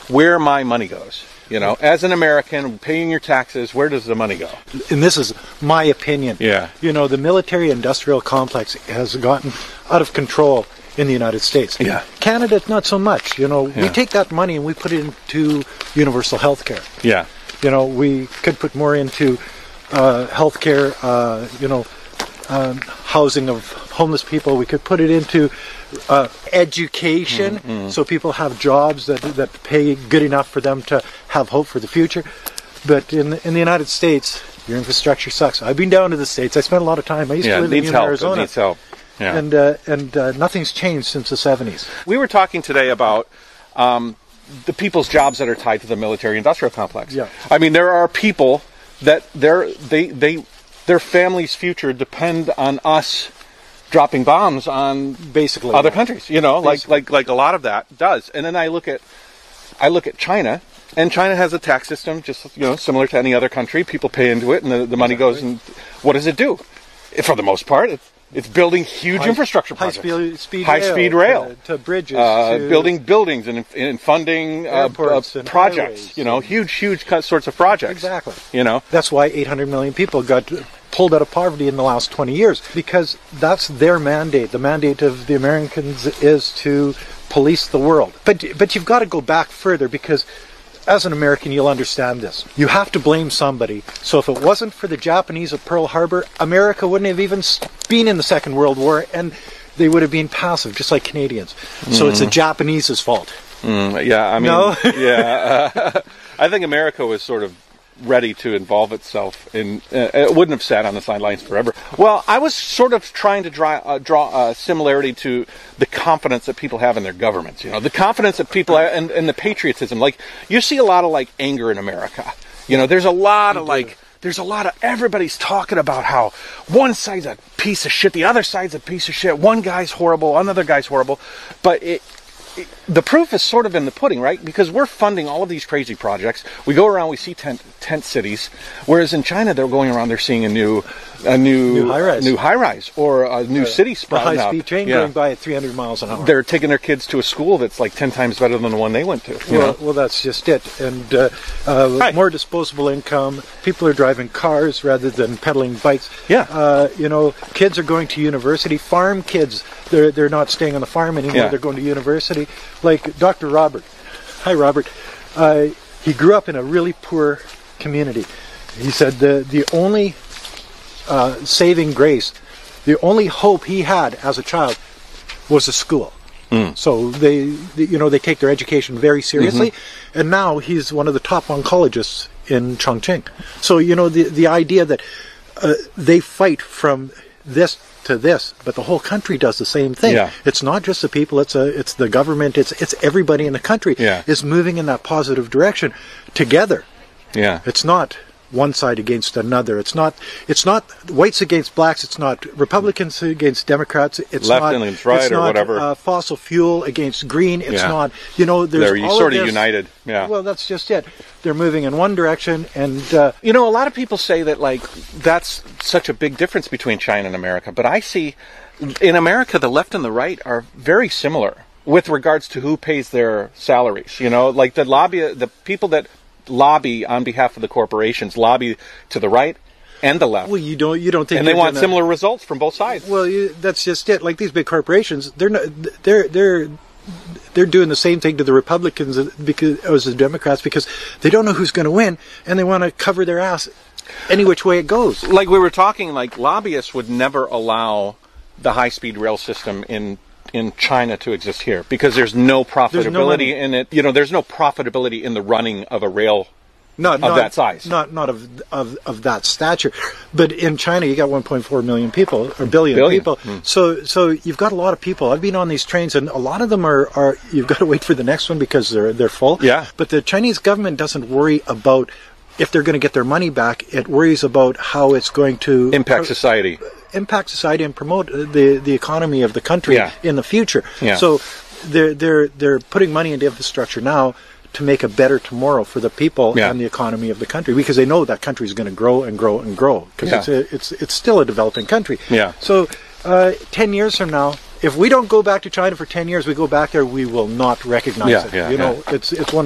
where my money goes. You know, as an American, paying your taxes, where does the money go? And this is my opinion. Yeah. You know, the military-industrial complex has gotten out of control in the United States. Yeah. Canada, not so much. You know, we take that money and we put it into universal health care. Yeah. You know, we could put more into health care, housing of homeless people. We could put it into education, so people have jobs that pay good enough for them to have hope for the future. But in the United States, your infrastructure sucks. I've been down to the States. I spent a lot of time. I used to live in Arizona. It needs help. Yeah. And nothing's changed since the 70s. We were talking today about the people's jobs that are tied to the military-industrial complex. Yeah. I mean, there are people that their family's future depend on us dropping bombs on basically other countries. You know, like a lot of that does. And then I look at China, and China has a tax system just similar to any other country. People pay into it, and the money goes. And what does it do? For the most part, it's building huge infrastructure projects, high-speed rail to bridges, building buildings and funding airports and projects. highways. Huge sorts of projects. Exactly. That's why 800 million people got pulled out of poverty in the last 20 years, because that's their mandate. The mandate of the Americans is to police the world. But you've got to go back further, because as an American, you'll understand this. You have to blame somebody. So if it wasn't for the Japanese at Pearl Harbor, America wouldn't have even been in the Second World War, and they would have been passive, just like Canadians. So it's the Japanese's fault. Yeah, I mean, no? Yeah. I think America was sort of ready to involve itself in. It wouldn't have sat on the sidelines forever. Well, I was sort of trying to draw a similarity to the confidence that people have in their governments. The confidence that people have, and the patriotism. Like, you see a lot of anger in America. There's a lot of everybody's talking about how one side's a piece of shit, the other side's a piece of shit. One guy's horrible, another guy's horrible, but the proof is sort of in the pudding, right? Because we're funding all of these crazy projects. We go around, we see tent cities, whereas in China they're going around, they're seeing a new high-rise or a new city sprouting up. A high-speed train going by at 300 miles an hour. They're taking their kids to a school that's like 10 times better than the one they went to. Well, that's just it. And more disposable income. People are driving cars rather than pedaling bikes. Yeah. Kids are going to university. Farm kids, they're not staying on the farm anymore. Yeah. They're going to university. Like Dr. Robert. Hi, Robert. He grew up in a really poor community. He said the only saving grace, the only hope he had as a child was a school. So they take their education very seriously, and now he's one of the top oncologists in Chongqing. So the idea that they fight from this to this, but the whole country does the same thing. Yeah. It's not just the people; it's the government. It's everybody in the country is moving in that positive direction together. Yeah, it's not one side against another. It's not whites against blacks. It's not Republicans against Democrats. It's left not against right, or whatever. Fossil fuel against green. It's not. There's they're all sort of of united. Yeah. Well, that's just it. They're moving in one direction, and a lot of people say that that's such a big difference between China and America. But I see in America the left and the right are very similar with regards to who pays their salaries. Like the people that lobby on behalf of the corporations lobby to the right and the left. Well, you don't think, and they want similar results from both sides. Well, that's just it. Like these big corporations, they're doing the same thing to the Republicans as the Democrats, because they don't know who's going to win, and they want to cover their ass any which way it goes. Like we were talking, lobbyists would never allow the high-speed rail system in China to exist here, because there's no profitability in it. There's no profitability in the running of a rail of that size. Not of that stature. But in China, you got 1.4 million people, or billion people. So you've got a lot of people. I've been on these trains, and a lot of them are you've got to wait for the next one because they're full. Yeah. But the Chinese government doesn't worry about if they're going to get their money back. It worries about how it's going to impact society and promote the economy of the country in the future. Yeah. So they're putting money into infrastructure now to make a better tomorrow for the people and the economy of the country, because they know that country is going to grow and grow and grow, because it's still a developing country. Yeah. So 10 years from now, if we don't go back to China for 10 years, we go back there, we will not recognize it. It's one of